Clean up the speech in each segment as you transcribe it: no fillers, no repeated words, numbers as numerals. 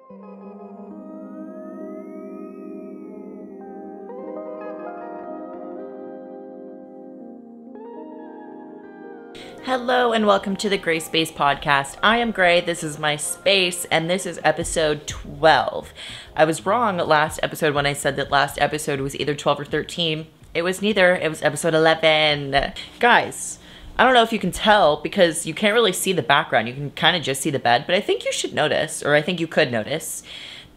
Hello and welcome to the GraySpace podcast. I am Gray, this is my space, and this is episode 12. I was wrong last episode when I said that last episode was either 12 or 13. It was neither, it was episode 11. Guys, I don't know if you can tell because you can't really see the background. You can kind of just see the bed, but I think you should notice, or I think you could notice,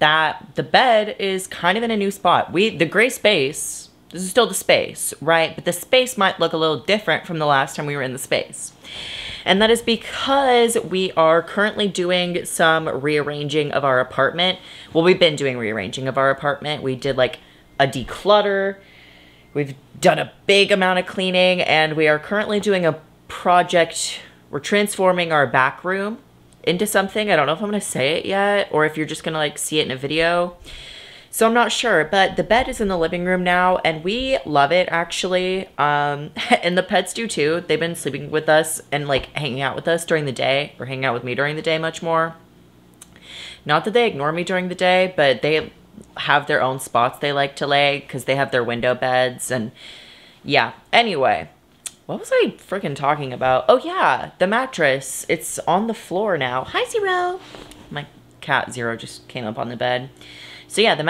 that the bed is kind of in a new spot. The GraySpace, this is still the space, right? But the space might look a little different from the last time we were in the space. And that is because we are currently doing some rearranging of our apartment. Well, we've been doing rearranging of our apartment. We did like a declutter. We've done a big amount of cleaning, and we are currently doing a project. We're transforming our back room into something. I don't know if I'm going to say it yet, or if you're just going to like see it in a video. So I'm not sure, but the bed is in the living room now, and we love it, actually. And the pets do, too. They've been sleeping with us and, like, hanging out with us during the day, or hanging out with me during the day much more. Not that they ignore me during the day, but they have their own spots they like to lay, because they have their window beds, and yeah. Anyway, what was I freaking talking about? Oh, yeah, the mattress. It's on the floor now. Hi, Zero. My cat, Zero, just came up on the bed. So yeah, the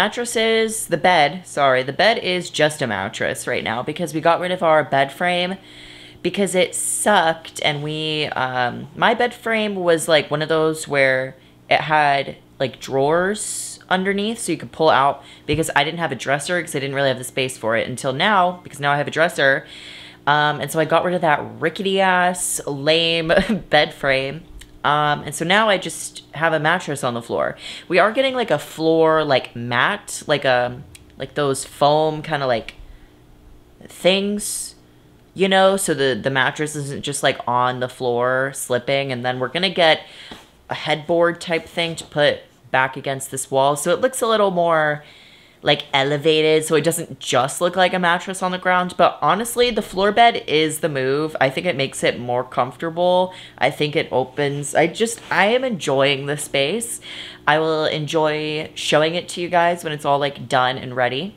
bed is just a mattress right now because we got rid of our bed frame because it sucked, and my bed frame was like one of those where it had like drawers underneath so you could pull out, because I didn't have a dresser because I didn't really have the space for it until now, because now I have a dresser. And so I got rid of that rickety ass lame bed frame. And so now I just have a mattress on the floor. We are getting like a floor like mat, like those foam kind of like things, you know, so the mattress isn't just like on the floor slipping. And then we're gonna get a headboard type thing to put back against this wall, so it looks a little more like elevated, so it doesn't just look like a mattress on the ground. But honestly, the floor bed is the move. I think it makes it more comfortable. I think it opens. I am enjoying the space. I will enjoy showing it to you guys when it's all like done and ready.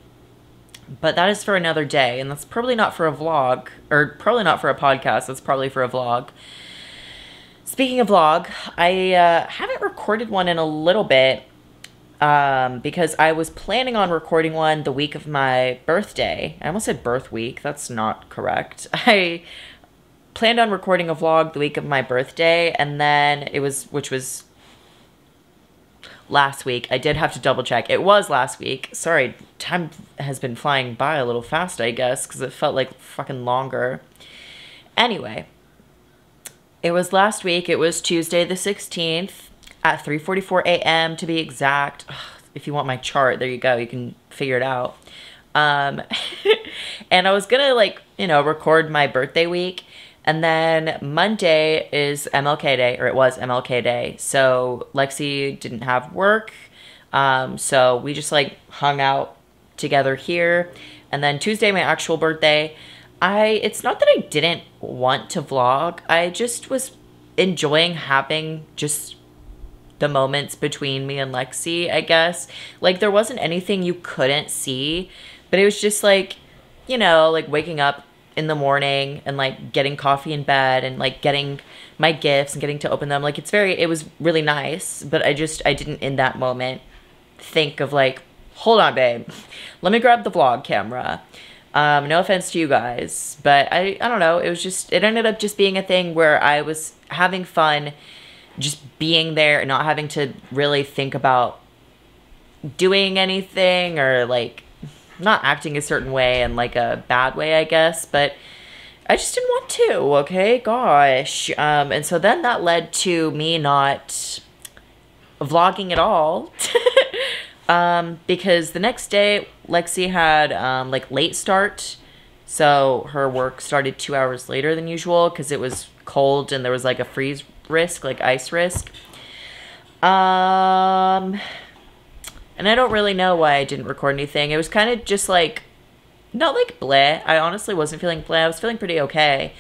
But that is for another day, and that's probably not for a vlog, or probably not for a podcast. That's probably for a vlog. Speaking of vlog, I haven't recorded one in a little bit. Because I was planning on recording one the week of my birthday. I almost said birth week. That's not correct. I planned on recording a vlog the week of my birthday, and then which was last week. I did have to double check. It was last week. Sorry, time has been flying by a little fast, I guess, because it felt like fucking longer. Anyway, it was last week. It was Tuesday the 16th. At 3:44 a.m. to be exact. Ugh, if you want my chart, there you go. You can figure it out. And I was gonna record my birthday week, and then Monday is MLK Day, or it was MLK Day. So Lexi didn't have work, so we just like hung out together here. And then Tuesday, my actual birthday, it's not that I didn't want to vlog. I just was enjoying having just the moments between me and Lexi, I guess. Like, there wasn't anything you couldn't see, but it was just like, you know, like waking up in the morning and like getting coffee in bed and like getting my gifts and getting to open them. Like, it was really nice, but I didn't in that moment think of like, hold on, babe, let me grab the vlog camera. No offense to you guys, but I don't know. It ended up just being a thing where I was having fun just being there and not having to really think about doing anything, or like not acting a certain way in like a bad way, I guess, but I just didn't want to, okay, gosh. And so then that led to me not vlogging at all. Because the next day Lexi had like late start, so her work started 2 hours later than usual because it was cold and there was like a freeze risk, like ice risk. And I don't really know why I didn't record anything. It was kind of just like, not like bleh. I honestly wasn't feeling bleh. I was feeling pretty okay.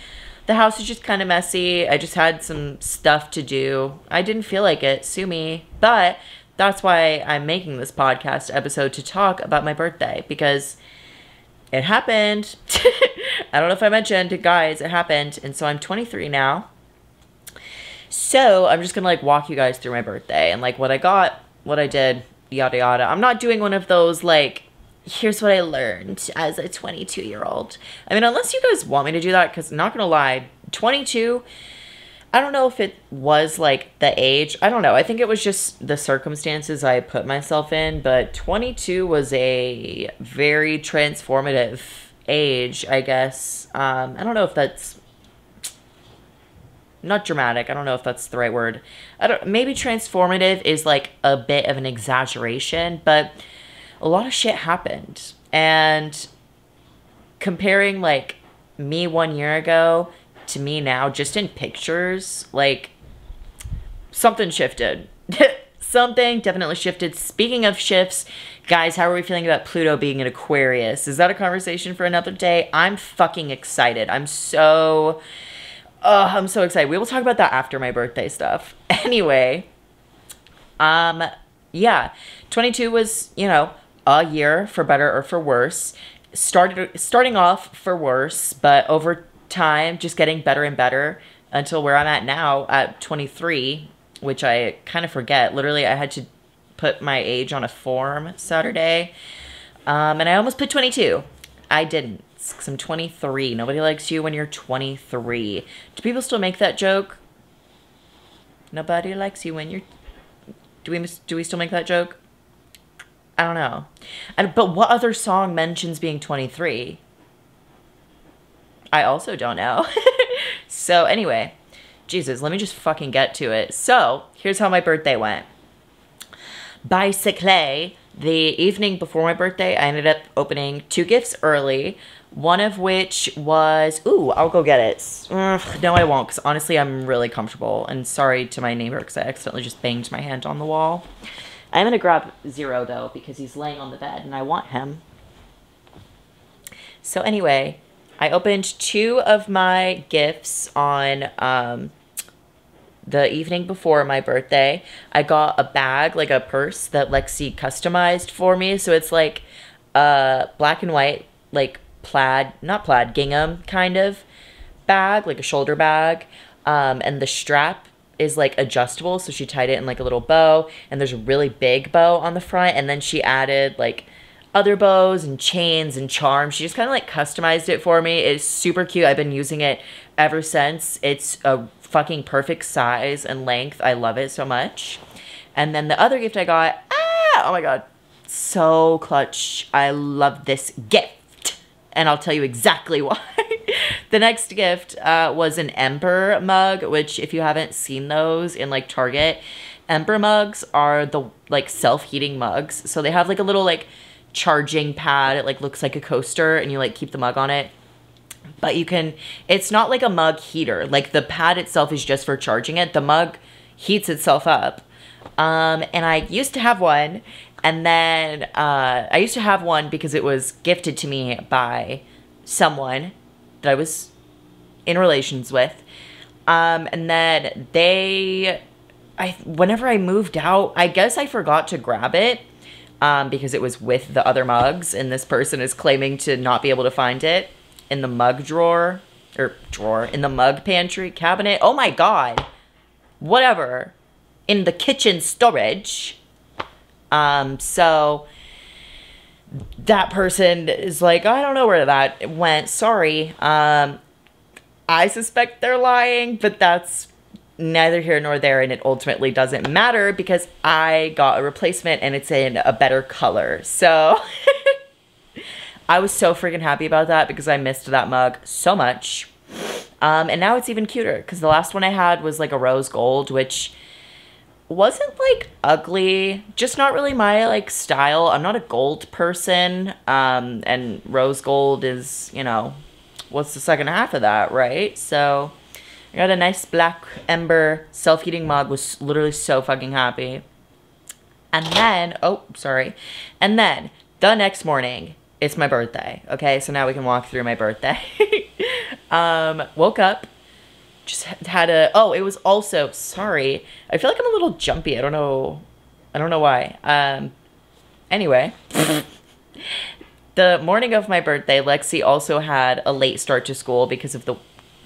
The house is just kind of messy. I just had some stuff to do. I didn't feel like it. Sue me. But That's why I'm making this podcast episode, to talk about my birthday, because it happened. I don't know if I mentioned, guys, it happened. And so I'm 23 now. So I'm just going to like walk you guys through my birthday and like what I got, what I did, yada yada. I'm not doing one of those like, here's what I learned as a 22-year-old. I mean, unless you guys want me to do that, because not going to lie, 22, I don't know if it was like the age. I don't know. I think it was just the circumstances I put myself in. But 22 was a very transformative age, I guess. I don't know if that's not dramatic. I don't know if that's the right word. Maybe transformative is like a bit of an exaggeration, but a lot of shit happened. And comparing like me 1 year ago to me now, just in pictures, like something shifted. Something definitely shifted. Speaking of shifts, guys, how are we feeling about Pluto being an Aquarius? Is that a conversation for another day? I'm fucking excited. I'm so excited. We will talk about that after my birthday stuff. Anyway, yeah, 22 was, you know, a year for better or for worse. Starting off for worse, but over time just getting better and better until where I'm at now at 23, which I kind of forget. Literally, I had to put my age on a form Saturday, and I almost put 22. I didn't, because I'm 23. Nobody likes you when you're 23. Do people still make that joke? Nobody likes you when you're... Do we still make that joke? I don't know. But what other song mentions being 23? I also don't know. So anyway, Jesus, let me just fucking get to it. So here's how my birthday went. Basically, the evening before my birthday, I ended up opening 2 gifts early. One of which was, ooh, I'll go get it. No, I won't, because honestly, I'm really comfortable. And sorry to my neighbor, because I accidentally just banged my hand on the wall. I'm going to grab Zero, though, because he's laying on the bed, and I want him. So anyway, I opened 2 of my gifts on the evening before my birthday. I got a bag, like a purse that Lexi customized for me. So it's like black and white, like plaid, not plaid, gingham kind of bag, like a shoulder bag. And the strap is like adjustable. So she tied it in like a little bow, and there's a really big bow on the front. And then she added like other bows and chains and charms. She just kind of like customized it for me. It's super cute. I've been using it ever since. It's a fucking perfect size and length. I love it so much. And then the other gift I got, oh my God, so clutch. I love this gift, and I'll tell you exactly why. The next gift was an Ember mug, which if you haven't seen those in like Target, Ember mugs are the like self-heating mugs. So they have like a little like charging pad. It like looks like a coaster, and you like keep the mug on it. But you can, it's not like a mug heater. Like the pad itself is just for charging it. The mug heats itself up. And I used to have one. And then I used to have one because it was gifted to me by someone that I was in relations with. And then whenever I moved out, I guess I forgot to grab it because it was with the other mugs. And this person is claiming to not be able to find it in the mug in the mug pantry cabinet. Oh my God. Whatever. In the kitchen storage. So that person is like, I don't know where that went. Sorry. I suspect they're lying, but that's neither here nor there. And it ultimately doesn't matter because I got a replacement and it's in a better color. So I was so freaking happy about that because I missed that mug so much. And now it's even cuter because the last one I had was like a rose gold, which wasn't like ugly, just not really my like style. I'm not a gold person. And rose gold is, you know, what's the second half of that, right? So I got a nice black Ember self-heating mug, was literally so fucking happy. And then, and then the next morning, it's my birthday. Okay, so now we can walk through my birthday. Woke up, just had it was also, sorry, I feel like I'm a little jumpy. I don't know I don't know why. Anyway, the morning of my birthday, Lexi also had a late start to school because of the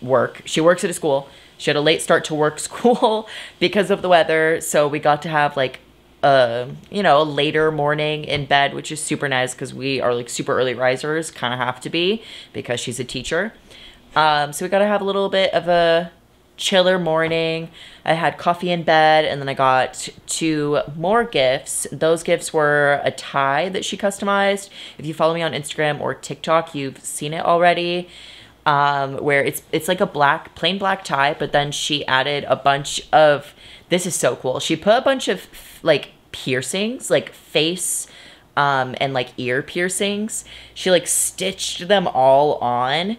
work. She works at a school. She had a late start to work school because of the weather. So we got to have like a later morning in bed, which is super nice because we are like super early risers, kind of have to be because she's a teacher. So we got to have a little bit of a chiller morning. I had coffee in bed, and then I got 2 more gifts. Those gifts were a tie that she customized. If you follow me on Instagram or TikTok, you've seen it already. Where it's like a plain black tie, but then she added a bunch of, this is so cool. She put a bunch of like piercings, like face and like ear piercings. She like stitched them all on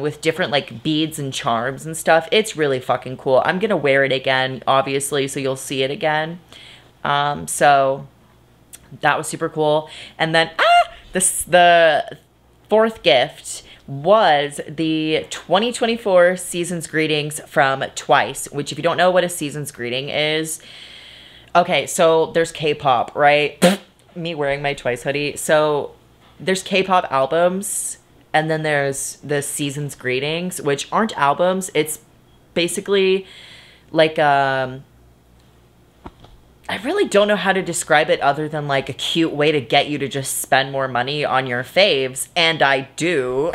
with different like beads and charms and stuff. It's really fucking cool. I'm gonna wear it again, obviously, so you'll see it again. So that was super cool. And then the 4th gift was the 2024 season's greetings from Twice, which if you don't know what a season's greeting is, okay, so there's K-pop, right? Me wearing my Twice hoodie. So there's K-pop albums, and then there's the season's greetings, which aren't albums. It's basically like I really don't know how to describe it other than like a cute way to get you to just spend more money on your faves, and I do.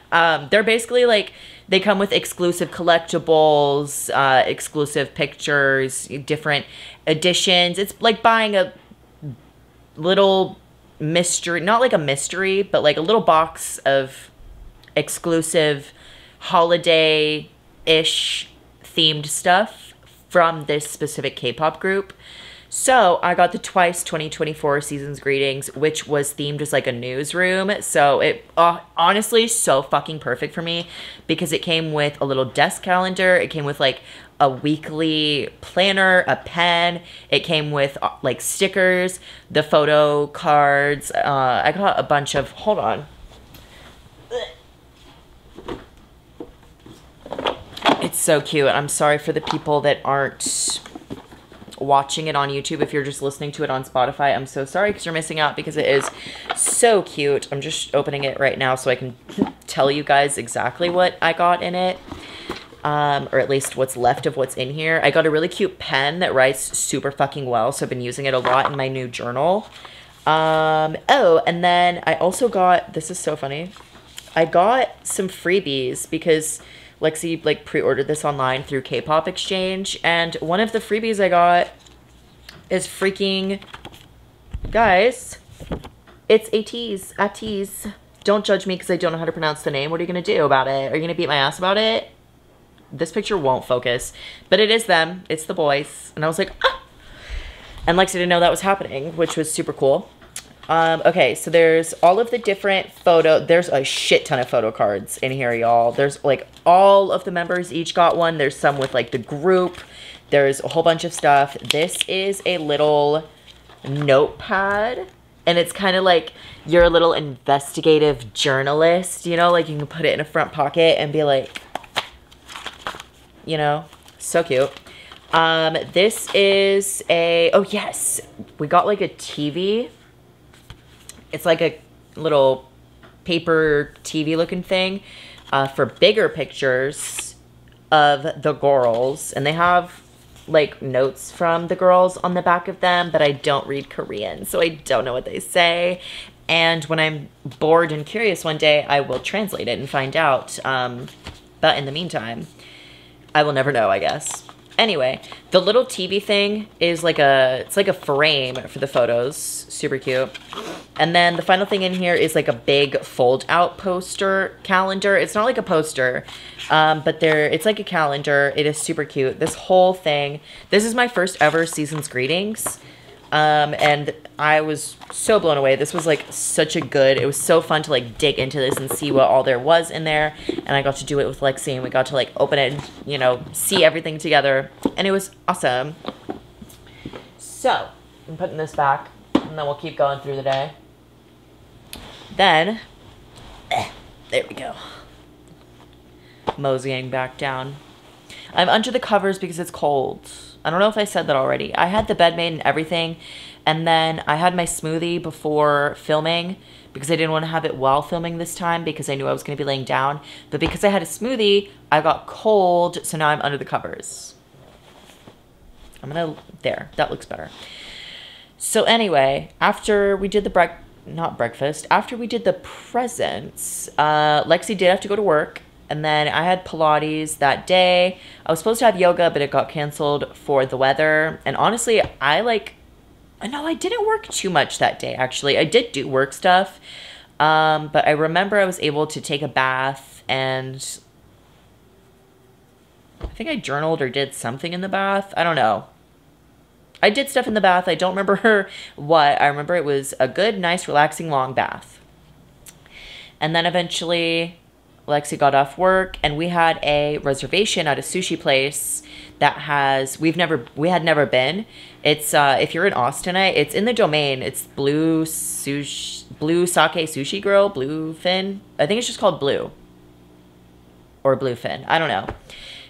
They're basically like, they come with exclusive collectibles, exclusive pictures, different editions. It's like buying a little mystery, not like a mystery, but like a little box of exclusive holiday-ish themed stuff from this specific K-pop group. So I got the Twice 2024 season's greetings, which was themed as like a newsroom. So it honestly so fucking perfect for me because it came with a little desk calendar. It came with like a weekly planner, a pen. It came with like stickers, the photo cards. I got a bunch of, hold on. It's so cute. I'm sorry for the people that aren't watching it on YouTube. If you're just listening to it on Spotify, I'm so sorry because you're missing out because it is so cute. I'm just opening it right now so I can tell you guys exactly what I got in it. Or at least what's left of what's in here. I got a really cute pen that writes super fucking well, so I've been using it a lot in my new journal. Oh, and then I also got, this is so funny, I got some freebies because Lexi like pre-ordered this online through K-pop Exchange, and one of the freebies I got is freaking, guys, it's a tease. Don't judge me because I don't know how to pronounce the name. What are you gonna do about it? Are you gonna beat my ass about it? This picture won't focus, but it is them. It's the boys, and I was like, ah! And Lexi didn't know that was happening, which was super cool. Okay, so there's all of the different there's a shit ton of photo cards in here, y'all. There's like all of the members each got one. There's some with like the group. There's a whole bunch of stuff. This is a little notepad, and it's kind of like you're a little investigative journalist, you know, like you can put it in a front pocket and be like, you know, so cute. This is oh yes, we got like a TV. It's like a little paper TV looking thing for bigger pictures of the girls. And they have like notes from the girls on the back of them, but I don't read Korean, so I don't know what they say. And when I'm bored and curious one day, I will translate it and find out. But in the meantime, I will never know, I guess. Anyway, the little TV thing is like it's like a frame for the photos. Super cute. And then the final thing in here is like a big fold out poster calendar. It's not like a poster, but it's like a calendar. It is super cute. This whole thing, this is my first ever season's greetings. And I was so blown away. This was like it was so fun to like dig into this and see what all there was in there. And I got to do it with Lexi, and we got to like open it and, you know, see everything together. And it was awesome. So I'm putting this back, and then we'll keep going through the day. Then, there we go. Moseying back down. I'm under the covers because it's cold. I don't know if I said that already. I had the bed made and everything. And then I had my smoothie before filming because I didn't want to have it while filming this time because I knew I was going to be laying down. But because I had a smoothie, I got cold. So now I'm under the covers. There, that looks better. So anyway, after we did the after we did the presents, Lexi did have to go to work. And then I had Pilates that day. I was supposed to have yoga, but it got canceled for the weather. And honestly, I didn't work too much that day, actually. I did do work stuff. But I remember I was able to take a bath and I think I journaled or did something in the bath. I don't know. I did stuff in the bath. I don't remember what. I remember it was a good, nice, relaxing, long bath. And then eventually Lexi got off work and we had a reservation at a sushi place that we had never been. It's if you're in Austinite, it's in the Domain. It's Blue Sake Sushi Grill, Bluefin. I think it's just called Blue or Bluefin. I don't know.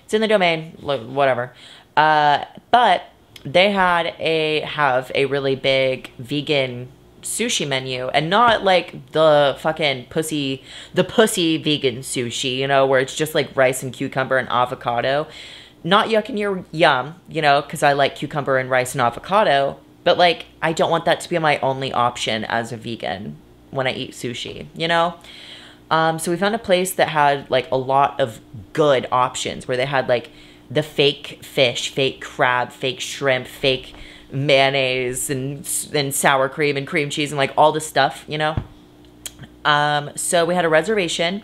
It's in the Domain, whatever. But they have a really big vegan sushi menu, and not like the fucking pussy vegan sushi, you know, where it's just like rice and cucumber and avocado. Not yuck and yum, you know, because I like cucumber and rice and avocado, but like I don't want that to be my only option as a vegan when I eat sushi, you know. So we found a place that had like a lot of good options, where they had like the fake fish, fake crab, fake shrimp, fake mayonnaise and sour cream and cream cheese and like all this stuff, you know. So we had a reservation.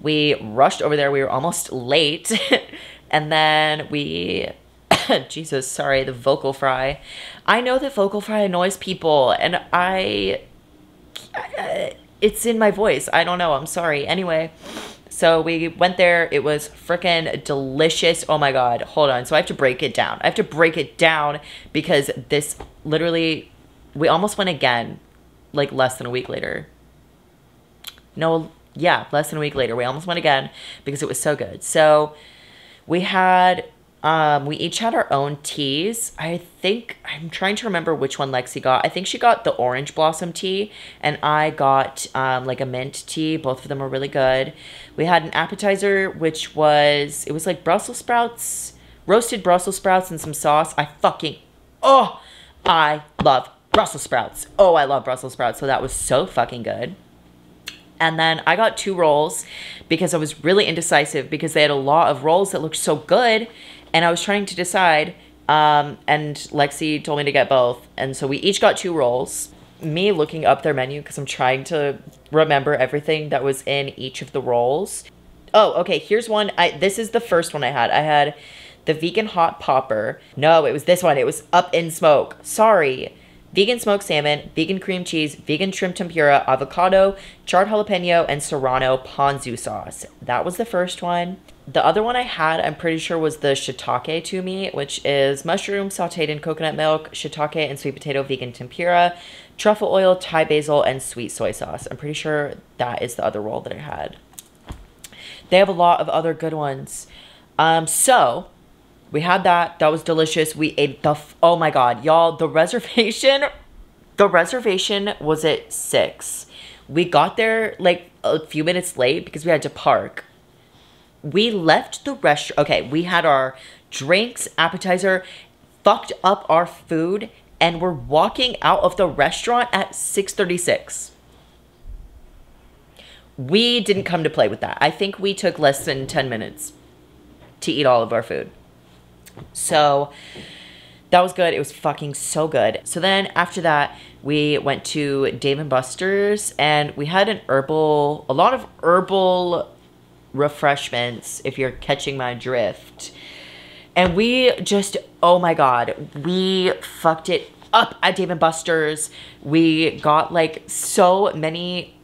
We rushed over there. We were almost late. And then Jesus, sorry, the vocal fry. I know that vocal fry annoys people, and it's in my voice. I don't know. I'm sorry. Anyway, so we went there. It was freaking delicious. Oh my God. Hold on. So I have to break it down. Because this literally, we almost went again, like less than a week later. No, yeah, less than a week later. We almost went again because it was so good. So we each had our own teas. I'm trying to remember which one Lexi got. I think she got the orange blossom tea and I got like a mint tea. Both of them were really good. We had an appetizer, which was like Brussels sprouts, roasted Brussels sprouts and some sauce. I love Brussels sprouts. Oh, I love Brussels sprouts. So that was so fucking good. And then I got 2 rolls because I was really indecisive because they had a lot of rolls that looked so good. And I was trying to decide. And Lexi told me to get both. And so we each got 2 rolls. Me looking up their menu because I'm trying to remember everything that was in each of the rolls. Oh, okay. Here's one. This is the first one I had. I had the vegan hot popper. No, it was this one. It was up in smoke. Sorry. Vegan smoked salmon, vegan cream cheese, vegan shrimp tempura, avocado, charred jalapeno, and serrano ponzu sauce. That was the first one. The other one I had, I'm pretty sure, was the shiitake to me, which is mushroom sauteed in coconut milk, shiitake and sweet potato vegan tempura, truffle oil, Thai basil, and sweet soy sauce. I'm pretty sure that is the other roll that I had. They have a lot of other good ones. So we had that. That was delicious. We ate oh my God, y'all, the reservation was at 6. We got there like a few minutes late because we had to park. We left the restaurant. Okay, we had our drinks, appetizer, fucked up our food, and we're walking out of the restaurant at 6:36. We didn't come to play with that. I think we took less than 10 minutes to eat all of our food. So that was good. It was fucking so good. So then after that, we went to Dave & Buster's and we had a lot of herbal refreshments, if you're catching my drift. And we just, oh my God, we fucked it up at Dave & Buster's. We got like so many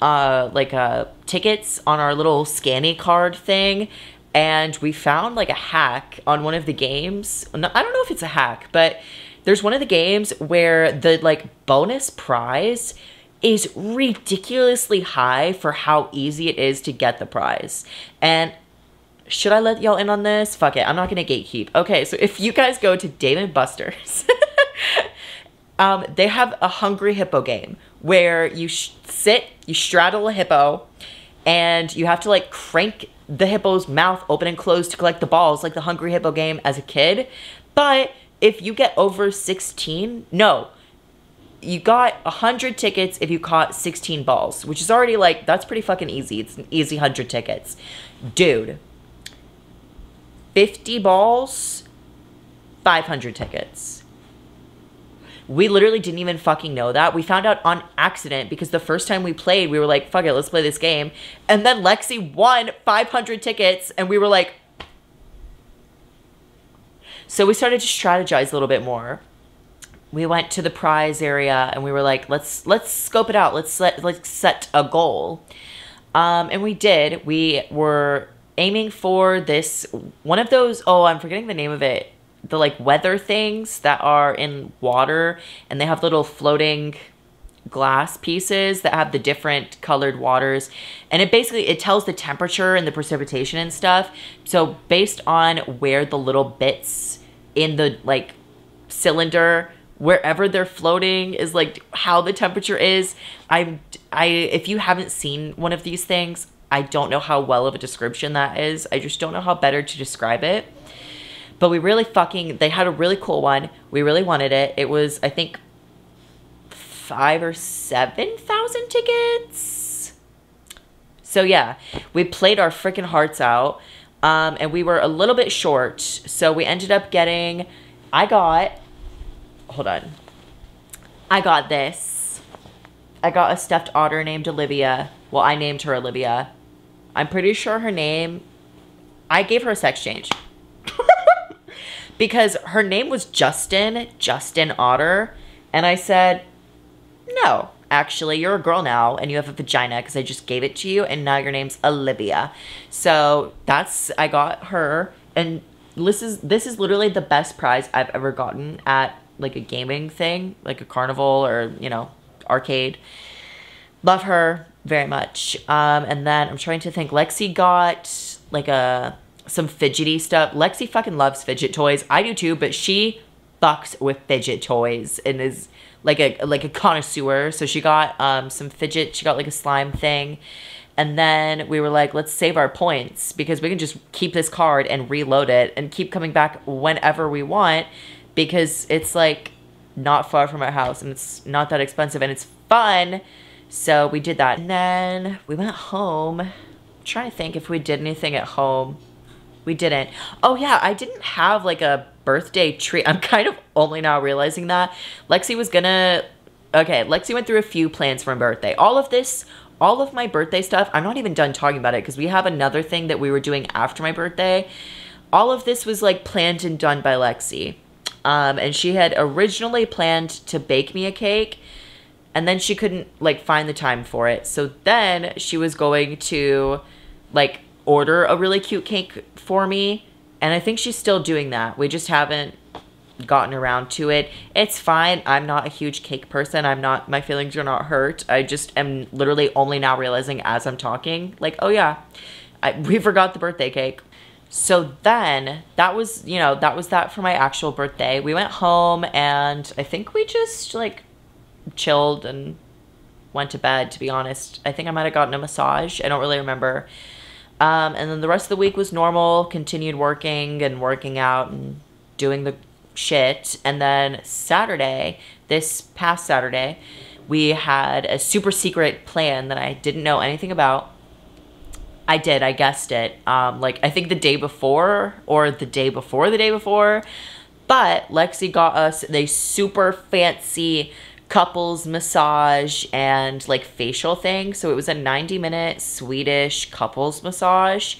tickets on our little scanny card thing. And we found like a hack on one of the games. I don't know if it's a hack, but there's one of the games where the like bonus prize is ridiculously high for how easy it is to get the prize. And should I let y'all in on this? Fuck it. I'm not going to gatekeep. Okay, so if you guys go to Dave & Buster's, they have a Hungry Hippo game where you sit, you straddle a hippo, and you have to like crank the hippo's mouth open and close to collect the balls, like the Hungry Hippo game as a kid. But if you get over 16, no, you got 100 tickets if you caught 16 balls, which is already like, that's pretty fucking easy. It's an easy 100 tickets. Dude, 50 balls, 500 tickets. We literally didn't even fucking know that. We found out on accident because the first time we played, we were like, fuck it, let's play this game. And then Lexi won 500 tickets and we were like... So we started to strategize a little bit more. We went to the prize area and we were like, let's scope it out. Let's set a goal. And we did. We were aiming for this, one of those, oh, I'm forgetting the name of it. The like weather things that are in water and they have little floating glass pieces that have the different colored waters, and it basically, it tells the temperature and the precipitation and stuff. So based on where the little bits in the like cylinder, wherever they're floating is like how the temperature is. If you haven't seen one of these things, I don't know how well of a description that is. I just don't know how better to describe it. But we really they had a really cool one. We really wanted it. It was, I think, 5,000 or 7,000 tickets. So yeah, we played our freaking hearts out. And we were a little bit short. So we ended up getting, hold on. I got this. I got a stuffed otter named Olivia. Well, I named her Olivia. I'm pretty sure her name, I gave her a sex change. Because her name was Justin Otter. And I said, no, actually, you're a girl now and you have a vagina because I just gave it to you. And now your name's Olivia. So I got her. And this is literally the best prize I've ever gotten at like a gaming thing, like a carnival or, you know, arcade. Love her very much. And then I'm trying to think, Lexi got like some fidgety stuff. Lexi fucking loves fidget toys. I do too, but she fucks with fidget toys and is like a connoisseur. So she got some fidget. She got like a slime thing. And then we were like, let's save our points because we can just keep this card and reload it and keep coming back whenever we want because it's like not far from our house and it's not that expensive and it's fun. So we did that. And then we went home. I'm trying to think if we did anything at home. We didn't. Oh yeah, I didn't have like a birthday treat. I'm kind of only now realizing that. Lexi went through a few plans for my birthday. All of my birthday stuff, I'm not even done talking about it because we have another thing that we were doing after my birthday. All of this was like planned and done by Lexi. And she had originally planned to bake me a cake and then she couldn't like find the time for it. So then she was going to like order a really cute cake for me. And I think she's still doing that. We just haven't gotten around to it. It's fine. I'm not a huge cake person. My feelings are not hurt. I just am literally only now realizing as I'm talking, like, oh yeah, we forgot the birthday cake. So then that was that for my actual birthday. We went home and I think we just like chilled and went to bed, to be honest. I think I might have gotten a massage. I don't really remember. And then the rest of the week was normal, continued working and working out and doing the shit. And then this past Saturday, we had a super secret plan that I didn't know anything about. I guessed it. Like I think the day before or the day before the day before. But Lexi got us a super fancy couples massage and like facial thing. So it was a 90-minute Swedish couples massage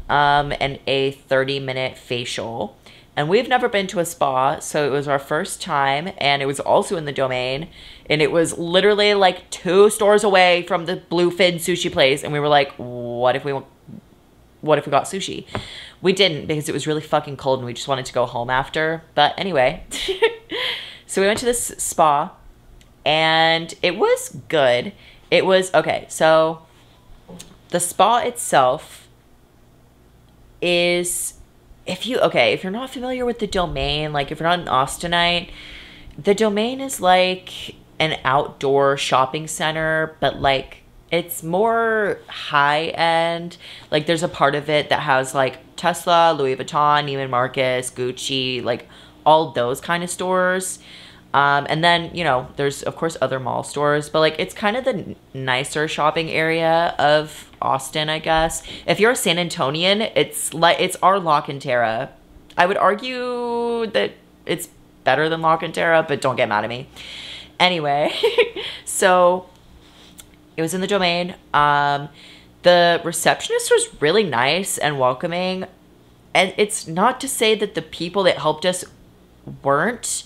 and a 30-minute facial. And we've never been to a spa, so it was our first time, and it was also in the Domain, and it was literally like 2 stores away from the Bluefin sushi place, and we were like, what if we got sushi? We didn't because it was really fucking cold and we just wanted to go home after. But anyway, so we went to this spa. And it was good. It was, okay, so the spa itself is if you're not familiar with the Domain, like if you're not an Austinite, the Domain is like an outdoor shopping center, but like it's more high end. Like there's a part of it that has like Tesla, Louis Vuitton, Neiman Marcus, Gucci, like all those kind of stores. And then, you know, there's of course other mall stores, but like it's kind of the nicer shopping area of Austin, I guess. If you're a San Antonian, it's like it's our La Cantera. I would argue that it's better than La Cantera, but don't get mad at me. Anyway, so it was in the Domain. The receptionist was really nice and welcoming. And it's not to say that the people that helped us weren't,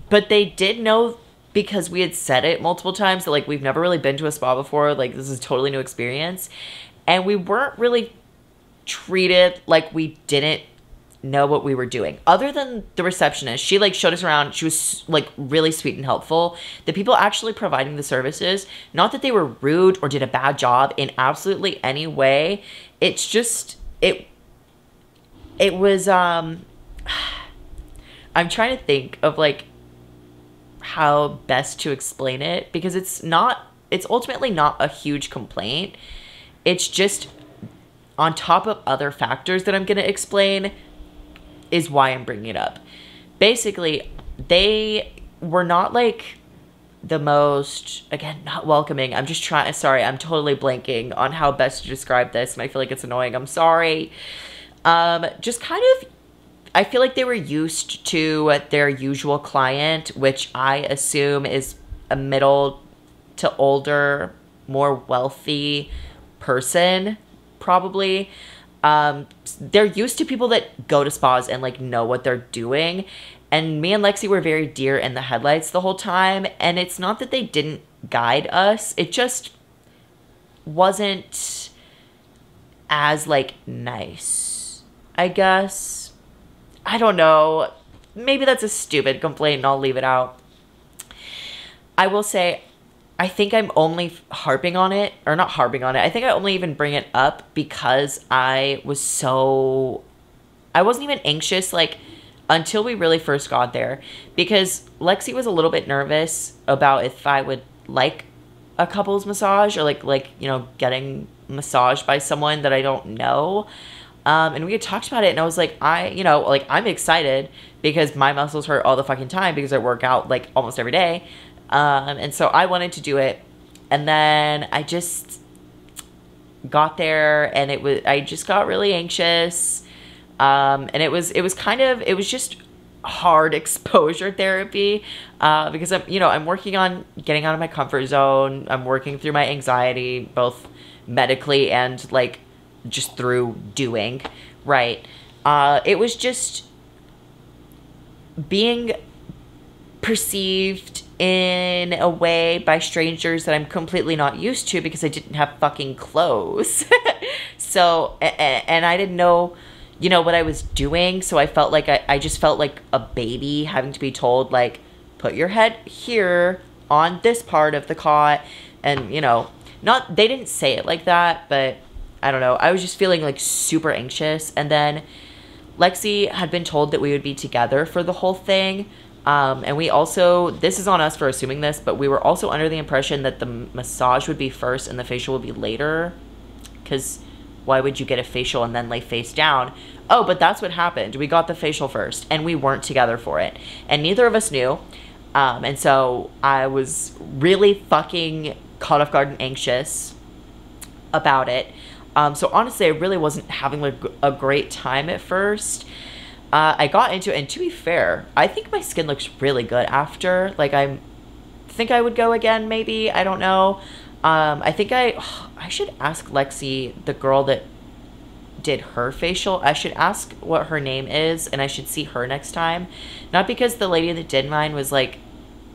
but they did know, because we had said it multiple times, that like we've never really been to a spa before. Like this is a totally new experience. And we weren't really treated like we didn't know what we were doing. Other than the receptionist, she like showed us around. She was like really sweet and helpful. The people actually providing the services, not that they were rude or did a bad job in absolutely any way. It's just it was I'm trying to think of like how best to explain it, because it's ultimately not a huge complaint. It's just on top of other factors that I'm going to explain is why I'm bringing it up. Basically, they were not like the most, again, not welcoming. I'm totally blanking on how best to describe this, and I feel like it's annoying. I'm sorry. Just kind of, I feel like they were used to their usual client, which I assume is a middle to older, more wealthy person, probably. They're used to people that go to spas and like know what they're doing. And me and Lexi were very deer in the headlights the whole time. And it's not that they didn't guide us. It just wasn't as like nice, I guess. I don't know. Maybe that's a stupid complaint and I'll leave it out. I will say, I think I'm only harping on it, or not harping on it. I think I only even bring it up because I wasn't even anxious, like, until we really first got there. Because Lexi was a little bit nervous about if I would like a couples massage, or like, you know, getting massaged by someone that I don't know. And we had talked about it, and I was like, I'm excited because my muscles hurt all the fucking time because I work out like almost every day. And so I wanted to do it. And then I just got there, and I just got really anxious. And it was just hard exposure therapy, because I'm working on getting out of my comfort zone. I'm working through my anxiety, both medically and like just through doing, right? It was just being perceived in a way by strangers that I'm completely not used to because I didn't have fucking clothes. So, and I didn't know, what I was doing. So I felt like I just felt like a baby having to be told, like, put your head here on this part of the cot. And, they didn't say it like that, but I don't know. I was just feeling like super anxious. And then Lexi had been told that we would be together for the whole thing. And we also, this is on us for assuming this, but we were also under the impression that the massage would be first and the facial would be later. Because why would you get a facial and then lay face down? Oh, but that's what happened. We got the facial first and we weren't together for it. And neither of us knew. And so I was really fucking caught off guard and anxious about it. So honestly, I really wasn't having like a great time at first. I got into it, and to be fair, I think my skin looks really good after. Like, I think I would go again, maybe. I don't know. I think I should ask Lexi, the girl that did her facial. I should ask what her name is, and I should see her next time. Not because the lady that did mine was like,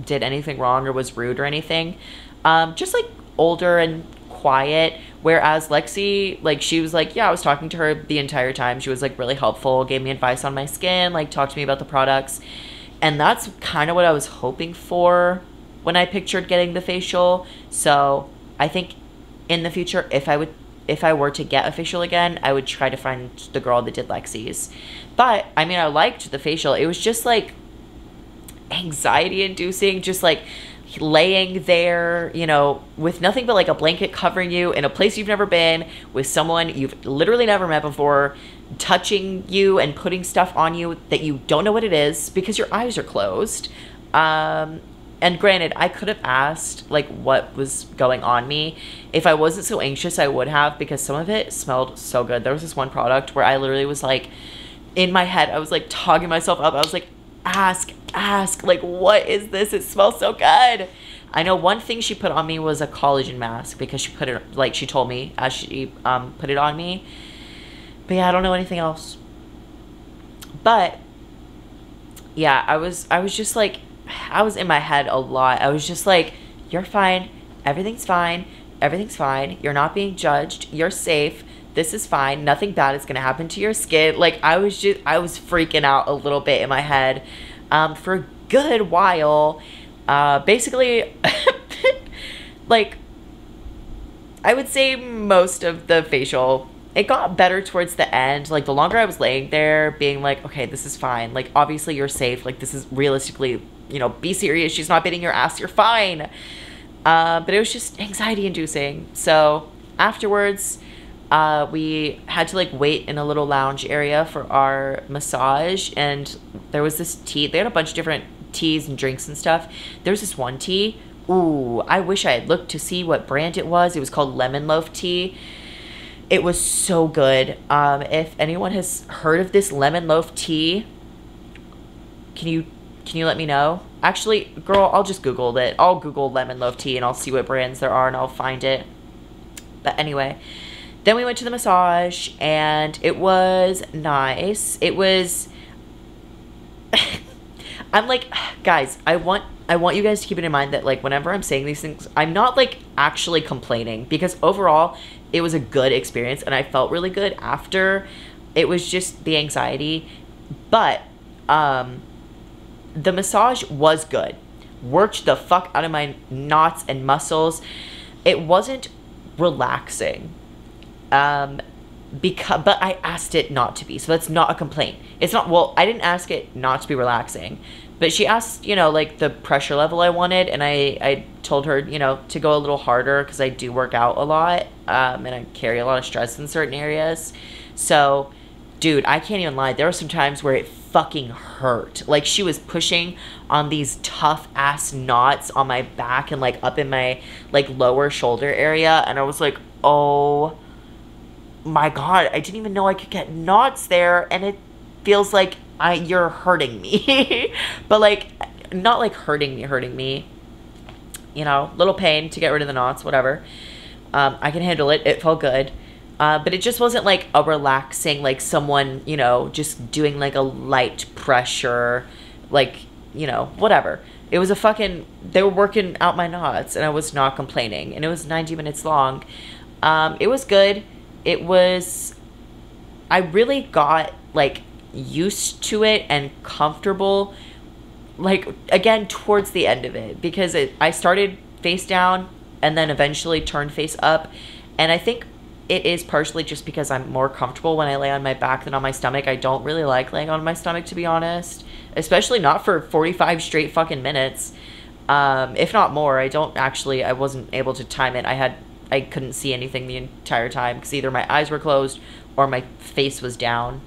did anything wrong or was rude or anything. Just like older and quiet, whereas Lexi, like, she was like, yeah, I was talking to her the entire time. She was like really helpful, gave me advice on my skin, like talked to me about the products. And that's kind of what I was hoping for when I pictured getting the facial. So I think in the future, if I would if I were to get a facial again, I would try to find the girl that did Lexi's. But I mean, I liked the facial. It was just like anxiety inducing, just like laying there, you know, with nothing but like a blanket covering you in a place you've never been, with someone you've literally never met before, touching you and putting stuff on you that you don't know what it is because your eyes are closed. And granted, I could have asked like what was going on me. If I wasn't so anxious, I would have, because some of it smelled so good. There was this one product where I literally was like, in my head, I was like talking myself up. I was like, ask, like, what is this? It smells so good. I know one thing she put on me was a collagen mask, because she put it, like she told me as she put it on me. But yeah, I don't know anything else. But yeah, I was just like, I was in my head a lot. I was just like, you're fine. Everything's fine. Everything's fine. You're not being judged. You're safe. This is fine. Nothing bad is going to happen to your skin. Like, I was freaking out a little bit in my head for a good while. Basically, like, I would say most of the facial, it got better towards the end. Like, the longer I was laying there being like, okay, this is fine. Like, obviously you're safe. Like, this is realistically, you know, be serious. She's not beating your ass. You're fine. But it was just anxiety inducing. So afterwards, we had to like wait in a little lounge area for our massage, and there was this tea. They had a bunch of different teas and drinks and stuff. There was this one tea. Ooh, I wish I had looked to see what brand it was. It was called lemon loaf tea. It was so good. If anyone has heard of this lemon loaf tea, can you let me know? Actually, girl, I'll just Google it. I'll Google lemon loaf tea and I'll see what brands there are and I'll find it. But anyway, then we went to the massage and it was nice. It was, I'm like, guys, I want you guys to keep it in mind that like whenever I'm saying these things, I'm not like actually complaining, because overall it was a good experience and I felt really good after. It was just the anxiety. But the massage was good. Worked the fuck out of my knots and muscles. It wasn't relaxing. But I asked it not to be. So that's not a complaint. It's not, well, I didn't ask it not to be relaxing. But she asked, you know, like the pressure level I wanted. And I told her, you know, to go a little harder because I do work out a lot. And I carry a lot of stress in certain areas. So, dude, I can't even lie. There were some times where it fucking hurt. Like, she was pushing on these tough ass knots on my back and like up in my like lower shoulder area. And I was like, oh my God, I didn't even know I could get knots there. And it feels like you're hurting me. But like, not like hurting me, you know, little pain to get rid of the knots, whatever. I can handle it. It felt good. But it just wasn't like a relaxing, like someone, you know, just doing like a light pressure, like, you know, whatever. It was they were working out my knots and I was not complaining. And it was 90 minutes long. It was good. I really got like used to it and comfortable, like, again, towards the end of it, because I started face down and then eventually turned face up. And I think it is partially just because I'm more comfortable when I lay on my back than on my stomach. I don't really like laying on my stomach, to be honest, especially not for 45 straight fucking minutes. If not more. I wasn't able to time it. I couldn't see anything the entire time because either my eyes were closed or my face was down.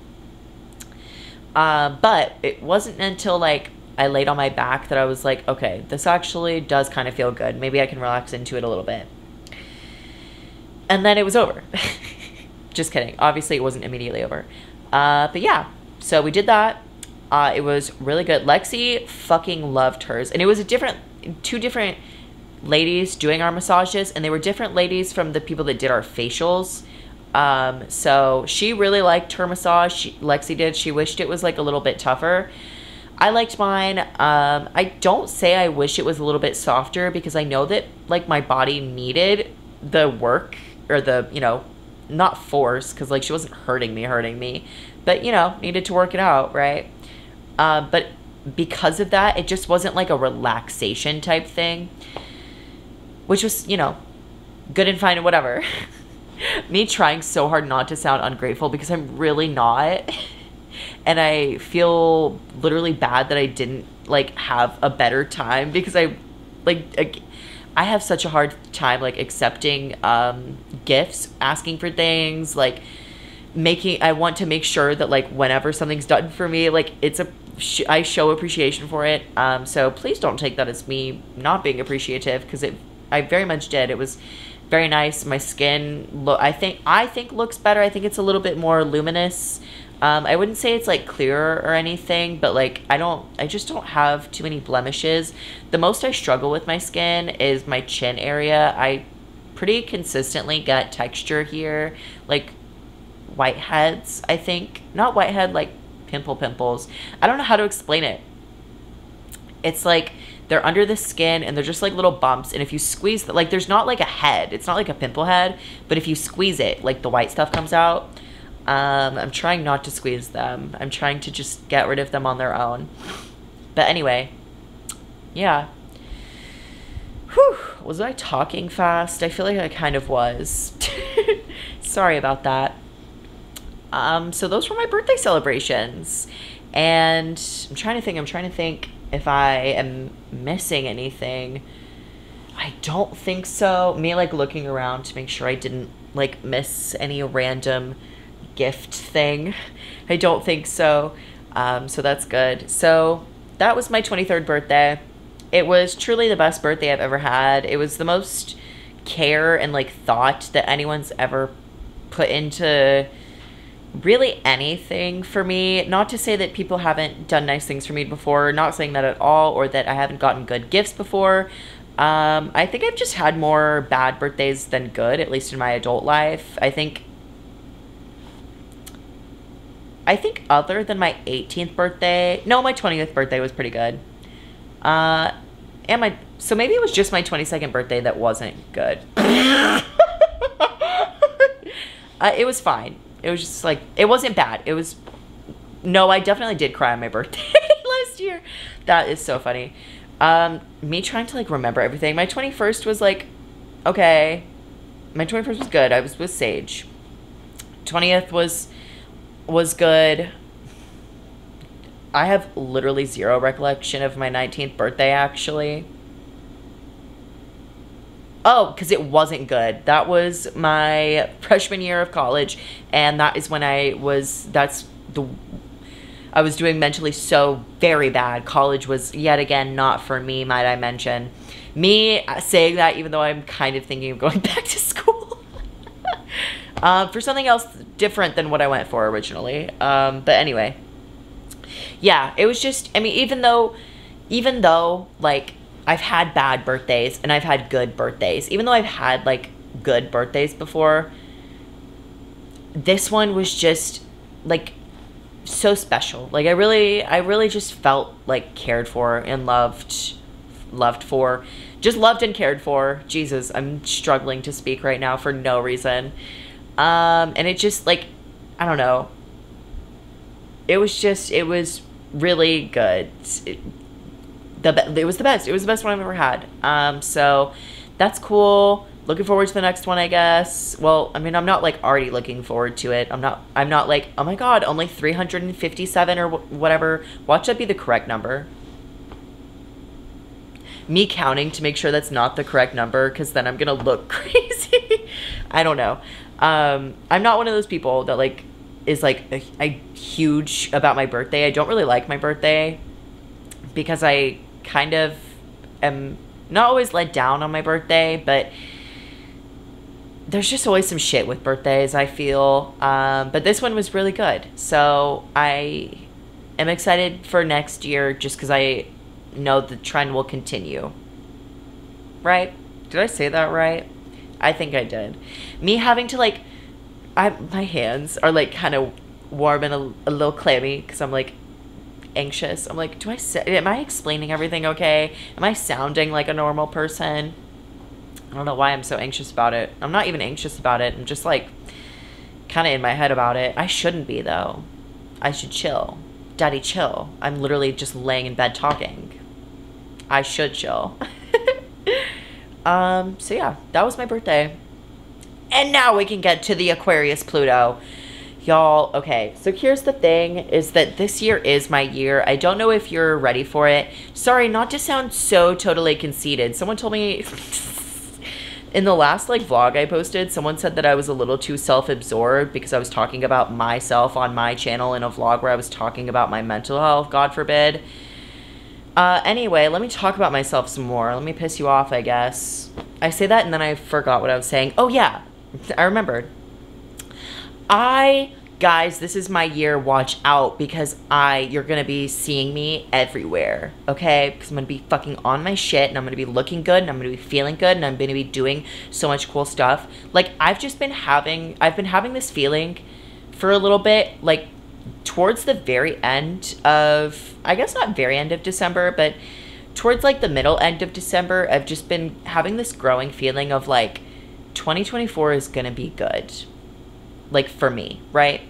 But it wasn't until like I laid on my back that I was like, okay, this actually does kind of feel good. Maybe I can relax into it a little bit. And then it was over. Just kidding. Obviously, it wasn't immediately over. But yeah, so we did that. It was really good. Lexi fucking loved hers. And it was two different ladies doing our massages. And they were different ladies from the people that did our facials. So she really liked her massage. Lexi did. She wished it was like a little bit tougher. I liked mine. I don't say I wish it was a little bit softer, because I know that like my body needed the work, or the, you know, not force, because like she wasn't hurting me, but, you know, needed to work it out, right? But because of that, it just wasn't like a relaxation type thing, which was, you know, good and fine and whatever. Me trying so hard not to sound ungrateful because I'm really not. And I feel literally bad that I didn't like have a better time because I have such a hard time like accepting gifts, asking for things, like I want to make sure that like whenever something's done for me, like I show appreciation for it. So please don't take that as me not being appreciative, because I very much did. It was very nice. My skin I think looks better. I think it's a little bit more luminous. I wouldn't say it's like clearer or anything, but like I just don't have too many blemishes. The most I struggle with my skin is my chin area. I pretty consistently get texture here, like whiteheads, I think. Not whitehead, like pimples. I don't know how to explain it. It's like they're under the skin and they're just like little bumps, and if you squeeze like there's not like a head, it's not like a pimple head, but if you squeeze it, like the white stuff comes out. I'm trying not to squeeze them. I'm trying to just get rid of them on their own. But anyway, yeah. Whew, was I talking fast? I feel like I kind of was. Sorry about that. So those were my birthday celebrations. And I'm trying to think if I am missing anything. I don't think so. Me like looking around to make sure I didn't like miss any random gift thing. I don't think so. So that's good. So that was my 23rd birthday. It was truly the best birthday I've ever had. It was the most care and like thought that anyone's ever put into really anything for me. Not to say that people haven't done nice things for me before, not saying that at all, or that I haven't gotten good gifts before. I think I've just had more bad birthdays than good, at least in my adult life. I think other than my 18th birthday, no, my 20th birthday was pretty good. So maybe it was just my 22nd birthday that wasn't good. It was fine. It was just like, it wasn't bad. No, I definitely did cry on my birthday last year. That is so funny. Me trying to like remember everything. My 21st was like, okay. My 21st was good. I was with Sage. 20th was good. I have literally zero recollection of my 19th birthday, actually. Oh, because it wasn't good. That was my freshman year of college, and that is when I was doing mentally so very bad. College was yet again not for me, might I mention. Me saying that even though I'm kind of thinking of going back to school. For something else different than what I went for originally. But anyway. Yeah, it was just, I mean, even though, like, I've had bad birthdays and I've had good birthdays, even though I've had, like, good birthdays before, this one was just, like, so special. Like, I really just felt, like, cared for and loved for. Just loved and cared for. Jesus, I'm struggling to speak right now for no reason. And it just, like, I don't know. It was really good. It was the best. It was the best one I've ever had. So that's cool. Looking forward to the next one, I guess. Well, I mean, I'm not like already looking forward to it. I'm not like, oh my God, only 357 or whatever. Watch that be the correct number. Me counting to make sure that's not the correct number, because then I'm going to look crazy. I don't know. I'm not one of those people that like is like a huge about my birthday. I don't really like my birthday because I kind of am not always let down on my birthday, but there's just always some shit with birthdays, I feel. But this one was really good. So I am excited for next year just because I know the trend will continue. Right? Did I say that right? I think I did. Me having to like, my hands are like kind of warm and a little clammy because I'm like anxious. I'm like, am I explaining everything okay? Am I sounding like a normal person? I don't know why I'm so anxious about it. I'm not even anxious about it. I'm just like kind of in my head about it. I shouldn't be though. I should chill. Daddy, chill. I'm literally just laying in bed talking. I should chill. So yeah, that was my birthday. And now we can get to the Aquarius Pluto. Y'all, okay, so here's the thing, is that this year is my year. I don't know if you're ready for it. Sorry, not to sound so totally conceited. Someone told me in the last, like, vlog I posted, someone said that I was a little too self-absorbed because I was talking about myself on my channel in a vlog where I was talking about my mental health, God forbid. Anyway, let me talk about myself some more. Let me piss you off, I guess. I say that and then I forgot what I was saying. Oh, yeah. I remembered. Guys, this is my year. Watch out, because you're going to be seeing me everywhere, okay? Because I'm going to be fucking on my shit, and I'm going to be looking good, and I'm going to be feeling good, and I'm going to be doing so much cool stuff. Like, I've been having this feeling for a little bit, like, towards the very end of, I guess not very end of December, but towards, like, the middle end of December, I've just been having this growing feeling of, like, 2024 is gonna be good, like, for me, right?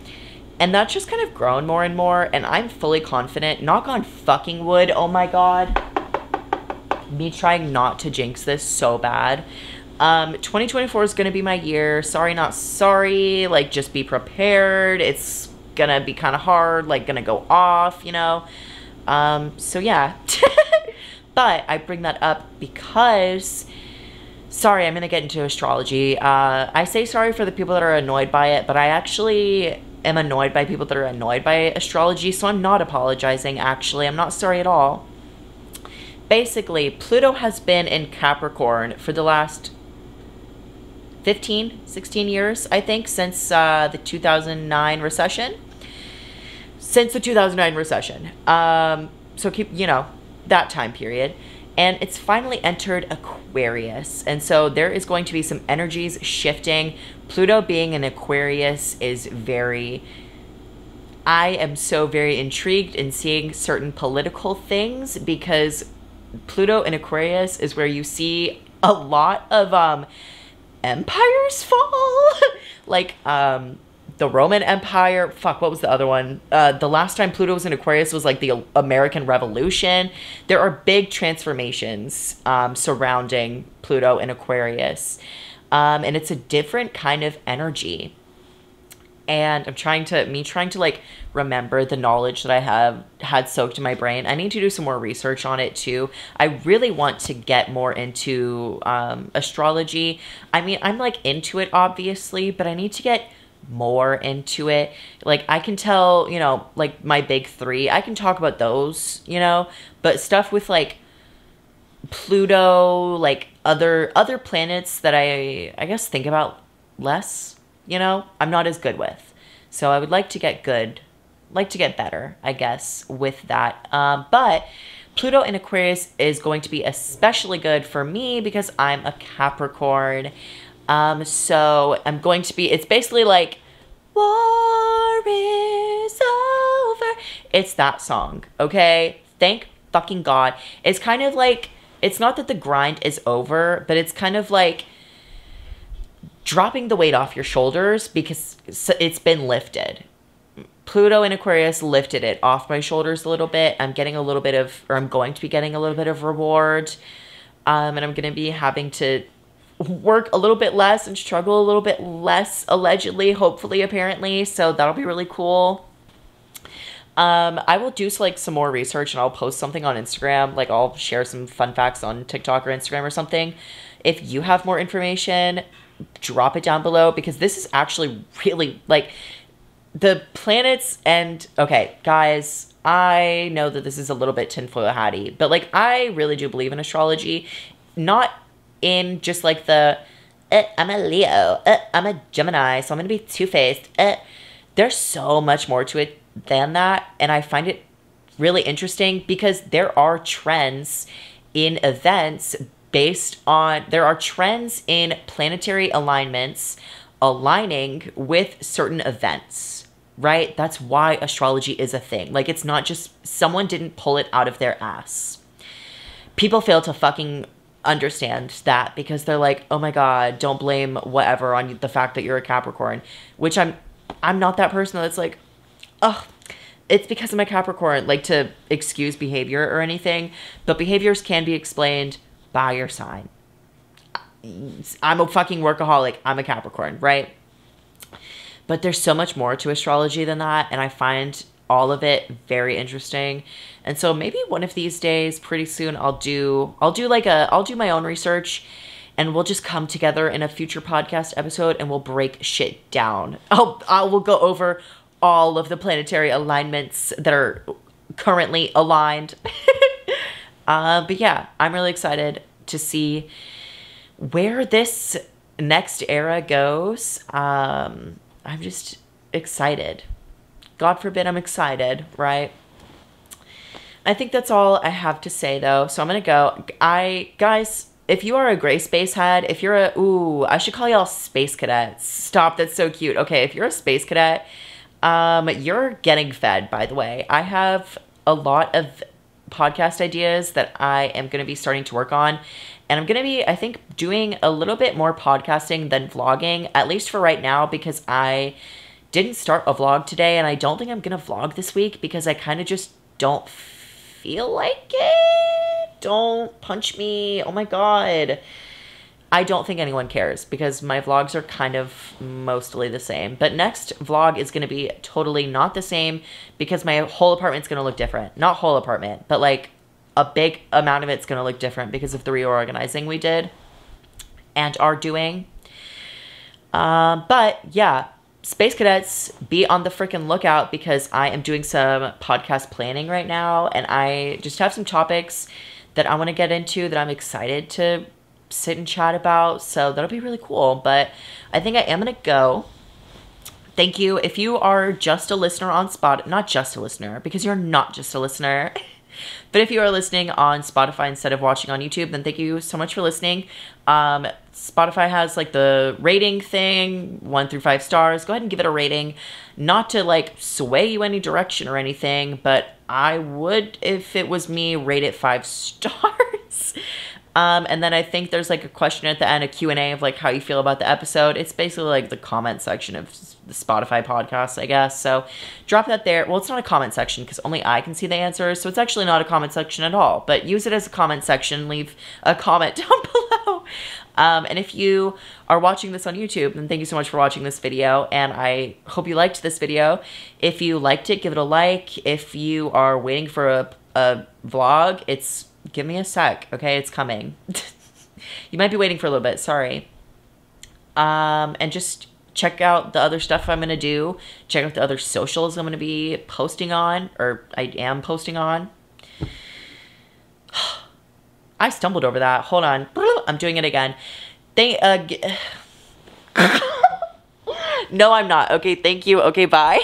And that's just kind of grown more and more, and I'm fully confident, knock on fucking wood, oh my god, me trying not to jinx this so bad. 2024 is gonna be my year. Sorry, not sorry. Like, just be prepared. It's gonna be kind of hard, like, gonna go off, you know? So yeah. But I bring that up because, sorry, I'm gonna get into astrology. I say sorry for the people that are annoyed by it, but I actually am annoyed by people that are annoyed by astrology, so I'm not apologizing, actually. I'm not sorry at all. Basically, Pluto has been in Capricorn for the last 15, 16 years, I think, since the 2009 recession. Since the 2009 recession. So keep, you know, that time period. And it's finally entered Aquarius. And so there is going to be some energies shifting. Pluto being an Aquarius is I am so very intrigued in seeing certain political things, because Pluto in Aquarius is where you see a lot of empires fall. Like the Roman Empire. Fuck, what was the other one? The last time Pluto was in Aquarius was like the American Revolution. There are big transformations surrounding Pluto in Aquarius. And it's a different kind of energy. And I'm trying to like remember the knowledge that I have had soaked in my brain. I need to do some more research on it too. I really want to get more into astrology. I mean, I'm like into it obviously, but I need to get more into it. Like, I can tell, you know, like my big three, I can talk about those, you know, but stuff with like Pluto, like other planets that I guess think about less, you know, I'm not as good with. So I would like to get better, I guess, with that. But Pluto in Aquarius is going to be especially good for me because I'm a Capricorn. So I'm going to be, it's basically like, war is over. It's that song, okay? Thank fucking God. It's kind of like, it's not that the grind is over, but it's kind of like dropping the weight off your shoulders because it's been lifted. Pluto in Aquarius lifted it off my shoulders a little bit. I'm getting a little bit of, or I'm going to be getting a little bit of reward. And I'm going to be having to work a little bit less and struggle a little bit less, allegedly, hopefully, apparently. So that'll be really cool. I will do like some more research and I'll post something on Instagram. Like, I'll share some fun facts on TikTok or Instagram or something. If you have more information, drop it down below, because this is actually really like the planets. And okay, guys, I know that this is a little bit tinfoil hatty, but like, I really do believe in astrology. Not in just like the, I'm a Leo, I'm a Gemini, so I'm going to be two-faced. There's so much more to it than that. And I find it really interesting because there are trends in events there are trends in planetary alignments aligning with certain events, right? That's why astrology is a thing. Like, it's not just, someone didn't pull it out of their ass. People fail to fucking understand that because they're like, oh my God, don't blame whatever on the fact that you're a Capricorn, which I'm not that person that's like, oh, it's because I'm a Capricorn, like to excuse behavior or anything, but behaviors can be explained by your sign. I'm a fucking workaholic. I'm a Capricorn, right? But there's so much more to astrology than that, and I find all of it very interesting. And so maybe one of these days, pretty soon, I'll do my own research, and we'll just come together in a future podcast episode and we'll break shit down. We'll go over all of the planetary alignments that are currently aligned. But yeah, I'm really excited to see where this next era goes. I'm just excited. God forbid I'm excited, right? I think that's all I have to say, though. So I'm going to go. Guys, if you are a GraySpace head, if you're I should call y'all space cadets. Stop, that's so cute. Okay, if you're a space cadet, you're getting fed, by the way. I have a lot of podcast ideas that I am going to be starting to work on. And I'm going to be, I think, doing a little bit more podcasting than vlogging, at least for right now, because I didn't start a vlog today, and I don't think I'm going to vlog this week because I kind of just don't feel like it. Don't punch me. Oh my God. I don't think anyone cares because my vlogs are kind of mostly the same. But next vlog is going to be totally not the same because my whole apartment's going to look different. Not whole apartment, but like a big amount of it's going to look different because of the reorganizing we did and are doing. But yeah, Space Cadets, be on the freaking lookout because I am doing some podcast planning right now, and I just have some topics that I want to get into that I'm excited to sit and chat about. So that'll be really cool. But I think I am going to go. Thank you. If you are just a listener on not just a listener, because you're not just a listener. But if you are listening on Spotify instead of watching on YouTube, then thank you so much for listening. Spotify has like the rating thing, 1 through 5 stars. Go ahead and give it a rating. Not to like sway you any direction or anything, but I would, if it was me, rate it 5 stars. And then I think there's like a question at the end, a Q&A of like how you feel about the episode. It's basically like the comment section of the Spotify podcast, I guess. So drop that there. Well, it's not a comment section because only I can see the answers. So it's actually not a comment section at all, but use it as a comment section. Leave a comment down below. And if you are watching this on YouTube, then thank you so much for watching this video. And I hope you liked this video. If you liked it, give it a like. If you are waiting for a vlog, give me a sec, okay? It's coming. You might be waiting for a little bit, sorry. And just check out the other stuff I'm going to do. Check out the other socials I'm going to be posting on, or I am posting on. I stumbled over that. Hold on. I'm doing it again. No, I'm not. Okay, thank you. Okay, bye.